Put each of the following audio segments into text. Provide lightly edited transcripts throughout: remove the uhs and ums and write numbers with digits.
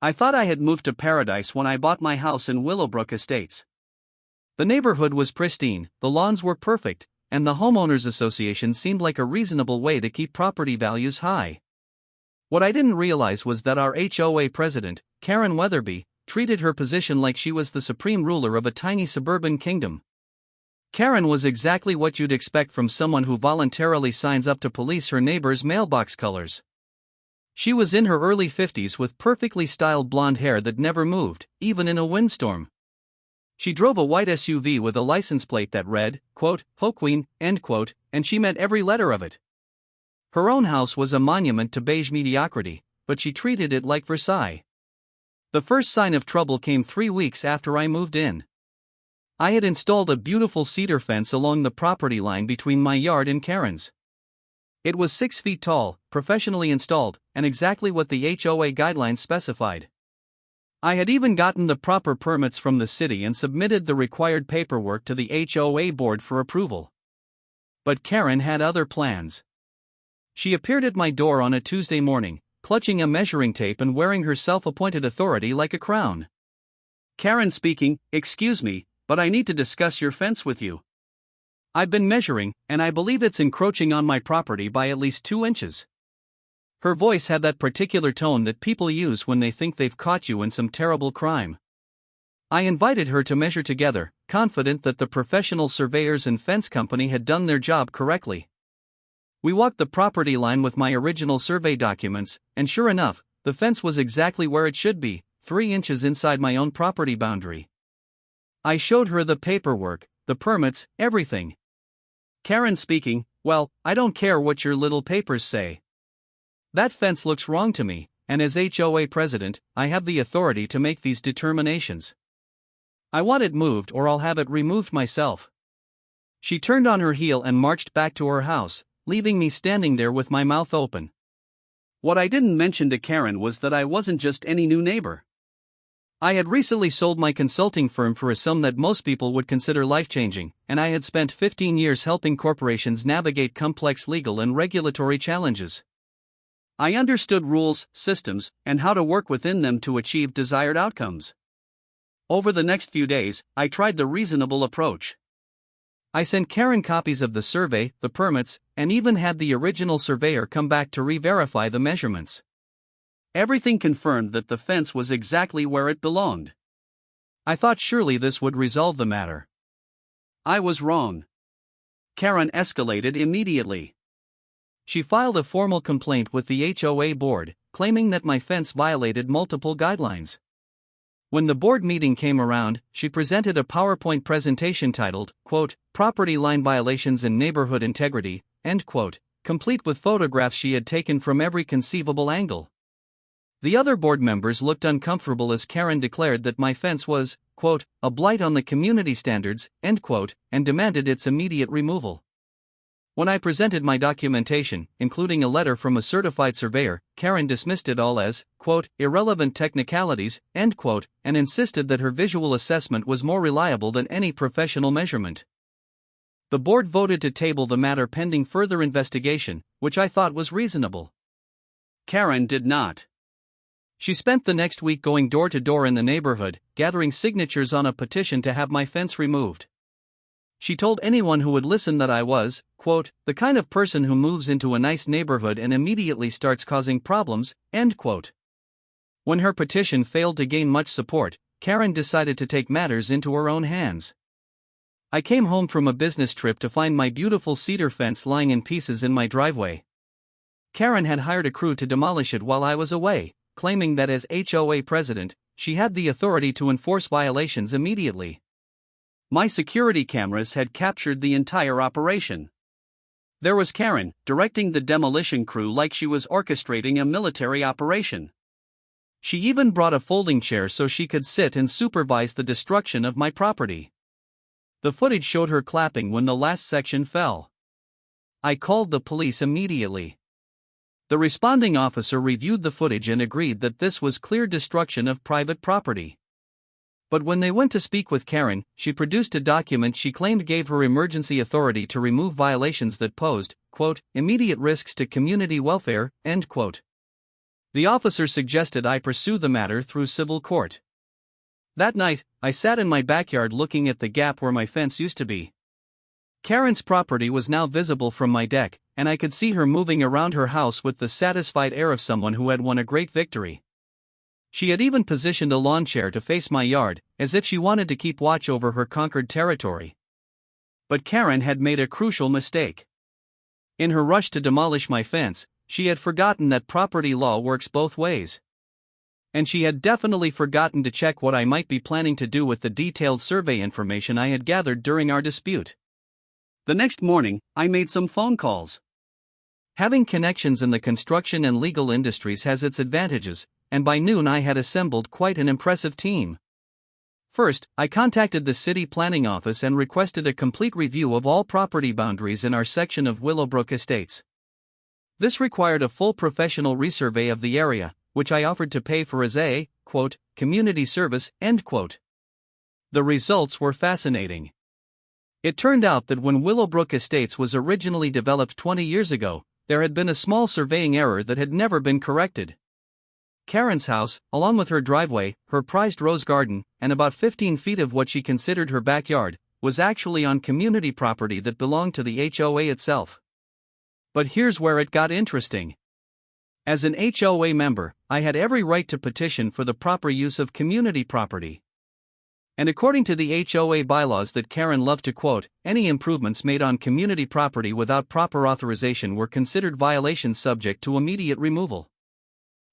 I thought I had moved to paradise when I bought my house in Willowbrook Estates. The neighborhood was pristine, the lawns were perfect, and the homeowners association seemed like a reasonable way to keep property values high. What I didn't realize was that our HOA president, Karen Weatherby, treated her position like she was the supreme ruler of a tiny suburban kingdom. Karen was exactly what you'd expect from someone who voluntarily signs up to police her neighbor's mailbox colors. She was in her early 50s with perfectly styled blonde hair that never moved, even in a windstorm. She drove a white SUV with a license plate that read, quote, "Ho Queen," end quote, and she meant every letter of it. Her own house was a monument to beige mediocrity, but she treated it like Versailles. The first sign of trouble came 3 weeks after I moved in. I had installed a beautiful cedar fence along the property line between my yard and Karen's. It was 6 feet tall, professionally installed, and exactly what the HOA guidelines specified. I had even gotten the proper permits from the city and submitted the required paperwork to the HOA board for approval. But Karen had other plans. She appeared at my door on a Tuesday morning, clutching a measuring tape and wearing her self-appointed authority like a crown. "Karen speaking, excuse me, but I need to discuss your fence with you. I've been measuring, and I believe it's encroaching on my property by at least 2 inches. Her voice had that particular tone that people use when they think they've caught you in some terrible crime. I invited her to measure together, confident that the professional surveyors and fence company had done their job correctly. We walked the property line with my original survey documents, and sure enough, the fence was exactly where it should be, 3 inches inside my own property boundary. I showed her the paperwork, the permits, everything. Karen speaking, "Well, I don't care what your little papers say. That fence looks wrong to me, and as HOA president, I have the authority to make these determinations. I want it moved or I'll have it removed myself." She turned on her heel and marched back to her house, leaving me standing there with my mouth open. What I didn't mention to Karen was that I wasn't just any new neighbor. I had recently sold my consulting firm for a sum that most people would consider life-changing, and I had spent 15 years helping corporations navigate complex legal and regulatory challenges. I understood rules, systems, and how to work within them to achieve desired outcomes. Over the next few days, I tried the reasonable approach. I sent Karen copies of the survey, the permits, and even had the original surveyor come back to re-verify the measurements. Everything confirmed that the fence was exactly where it belonged. I thought surely this would resolve the matter. I was wrong. Karen escalated immediately. She filed a formal complaint with the HOA board, claiming that my fence violated multiple guidelines. When the board meeting came around, she presented a PowerPoint presentation titled, quote, "Property Line Violations and Neighborhood Integrity," end quote, complete with photographs she had taken from every conceivable angle. The other board members looked uncomfortable as Karen declared that my fence was, quote, "a blight on the community standards," end quote, and demanded its immediate removal. When I presented my documentation, including a letter from a certified surveyor, Karen dismissed it all as, quote, "irrelevant technicalities," end quote, and insisted that her visual assessment was more reliable than any professional measurement. The board voted to table the matter pending further investigation, which I thought was reasonable. Karen did not. She spent the next week going door to door in the neighborhood, gathering signatures on a petition to have my fence removed. She told anyone who would listen that I was, quote, "the kind of person who moves into a nice neighborhood and immediately starts causing problems," end quote. When her petition failed to gain much support, Karen decided to take matters into her own hands. I came home from a business trip to find my beautiful cedar fence lying in pieces in my driveway. Karen had hired a crew to demolish it while I was away, claiming that as HOA president, she had the authority to enforce violations immediately. My security cameras had captured the entire operation. There was Karen, directing the demolition crew like she was orchestrating a military operation. She even brought a folding chair so she could sit and supervise the destruction of my property. The footage showed her clapping when the last section fell. I called the police immediately. The responding officer reviewed the footage and agreed that this was clear destruction of private property. But when they went to speak with Karen, she produced a document she claimed gave her emergency authority to remove violations that posed, quote, "immediate risks to community welfare," end quote. The officer suggested I pursue the matter through civil court. That night, I sat in my backyard looking at the gap where my fence used to be. Karen's property was now visible from my deck, and I could see her moving around her house with the satisfied air of someone who had won a great victory. She had even positioned a lawn chair to face my yard, as if she wanted to keep watch over her conquered territory. But Karen had made a crucial mistake. In her rush to demolish my fence, she had forgotten that property law works both ways. And she had definitely forgotten to check what I might be planning to do with the detailed survey information I had gathered during our dispute. The next morning, I made some phone calls. Having connections in the construction and legal industries has its advantages, and by noon I had assembled quite an impressive team. First, I contacted the city planning office and requested a complete review of all property boundaries in our section of Willowbrook Estates. This required a full professional resurvey of the area, which I offered to pay for as a, quote, community service, end quote. The results were fascinating. It turned out that when Willowbrook Estates was originally developed 20 years ago, there had been a small surveying error that had never been corrected. Karen's house, along with her driveway, her prized rose garden, and about 15 feet of what she considered her backyard, was actually on community property that belonged to the HOA itself. But here's where it got interesting. As an HOA member, I had every right to petition for the proper use of community property. And according to the HOA bylaws that Karen loved to quote, any improvements made on community property without proper authorization were considered violations subject to immediate removal.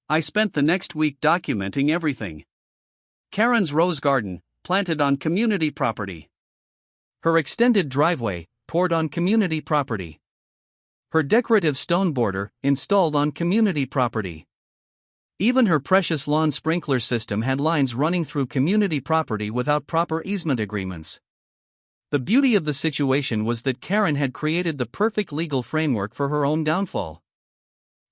I spent the next week documenting everything. Karen's rose garden, planted on community property. Her extended driveway, poured on community property. Her decorative stone border, installed on community property. Even her precious lawn sprinkler system had lines running through community property without proper easement agreements. The beauty of the situation was that Karen had created the perfect legal framework for her own downfall.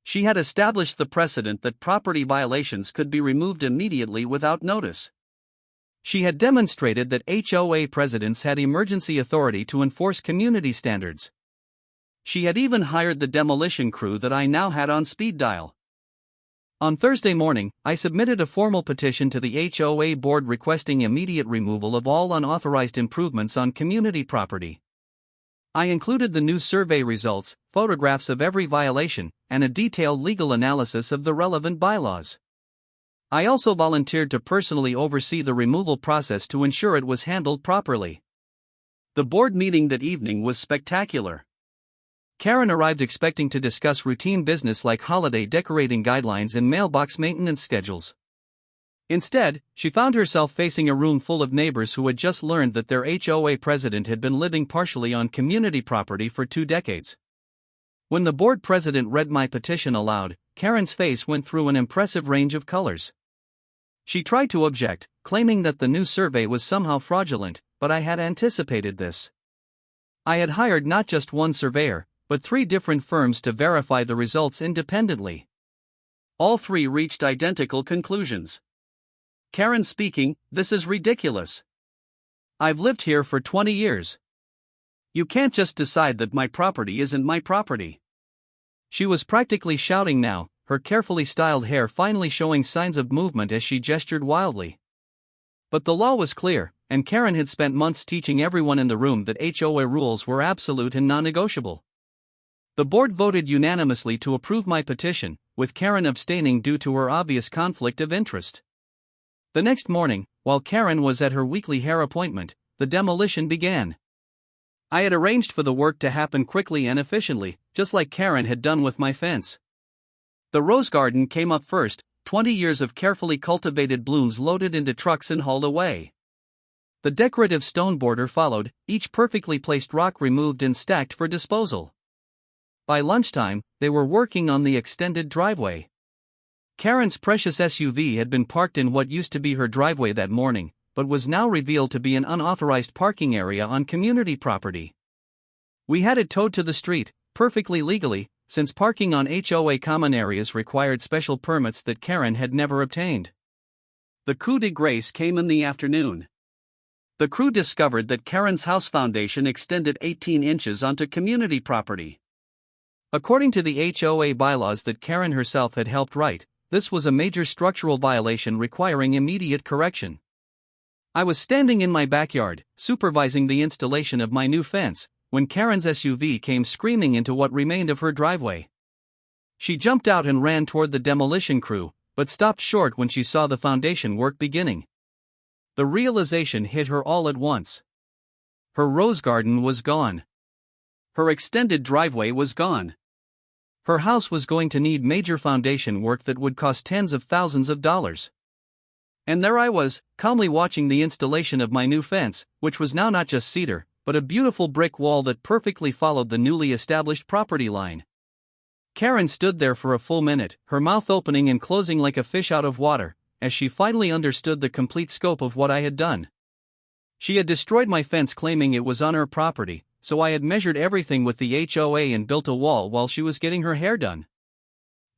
She had established the precedent that property violations could be removed immediately without notice. She had demonstrated that HOA presidents had emergency authority to enforce community standards. She had even hired the demolition crew that I now had on speed dial. On Thursday morning, I submitted a formal petition to the HOA board requesting immediate removal of all unauthorized improvements on community property. I included the new survey results, photographs of every violation, and a detailed legal analysis of the relevant bylaws. I also volunteered to personally oversee the removal process to ensure it was handled properly. The board meeting that evening was spectacular. Karen arrived expecting to discuss routine business like holiday decorating guidelines and mailbox maintenance schedules. Instead, she found herself facing a room full of neighbors who had just learned that their HOA president had been living partially on community property for 2 decades. When the board president read my petition aloud, Karen's face went through an impressive range of colors. She tried to object, claiming that the new survey was somehow fraudulent, but I had anticipated this. I had hired not just one surveyor, but 3 different firms to verify the results independently. All 3 reached identical conclusions. Karen speaking, "This is ridiculous. I've lived here for 20 years. You can't just decide that my property isn't my property." She was practically shouting now, her carefully styled hair finally showing signs of movement as she gestured wildly. But the law was clear, and Karen had spent months teaching everyone in the room that HOA rules were absolute and non-negotiable. The board voted unanimously to approve my petition, with Karen abstaining due to her obvious conflict of interest. The next morning, while Karen was at her weekly hair appointment, the demolition began. I had arranged for the work to happen quickly and efficiently, just like Karen had done with my fence. The rose garden came up first, 20 years of carefully cultivated blooms loaded into trucks and hauled away. The decorative stone border followed, each perfectly placed rock removed and stacked for disposal. By lunchtime, they were working on the extended driveway. Karen's precious SUV had been parked in what used to be her driveway that morning, but was now revealed to be an unauthorized parking area on community property. We had it towed to the street, perfectly legally, since parking on HOA common areas required special permits that Karen had never obtained. The coup de grace came in the afternoon. The crew discovered that Karen's house foundation extended 18 inches onto community property. According to the HOA bylaws that Karen herself had helped write, this was a major structural violation requiring immediate correction. I was standing in my backyard, supervising the installation of my new fence, when Karen's SUV came screaming into what remained of her driveway. She jumped out and ran toward the demolition crew, but stopped short when she saw the foundation work beginning. The realization hit her all at once. Her rose garden was gone. Her extended driveway was gone. Her house was going to need major foundation work that would cost tens of thousands of dollars. And there I was, calmly watching the installation of my new fence, which was now not just cedar, but a beautiful brick wall that perfectly followed the newly established property line. Karen stood there for a full minute, her mouth opening and closing like a fish out of water, as she finally understood the complete scope of what I had done. She had destroyed my fence claiming it was on her property, so I had measured everything with the HOA and built a wall while she was getting her hair done.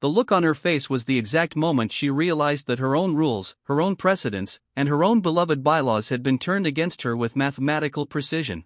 The look on her face was the exact moment she realized that her own rules, her own precedents, and her own beloved bylaws had been turned against her with mathematical precision.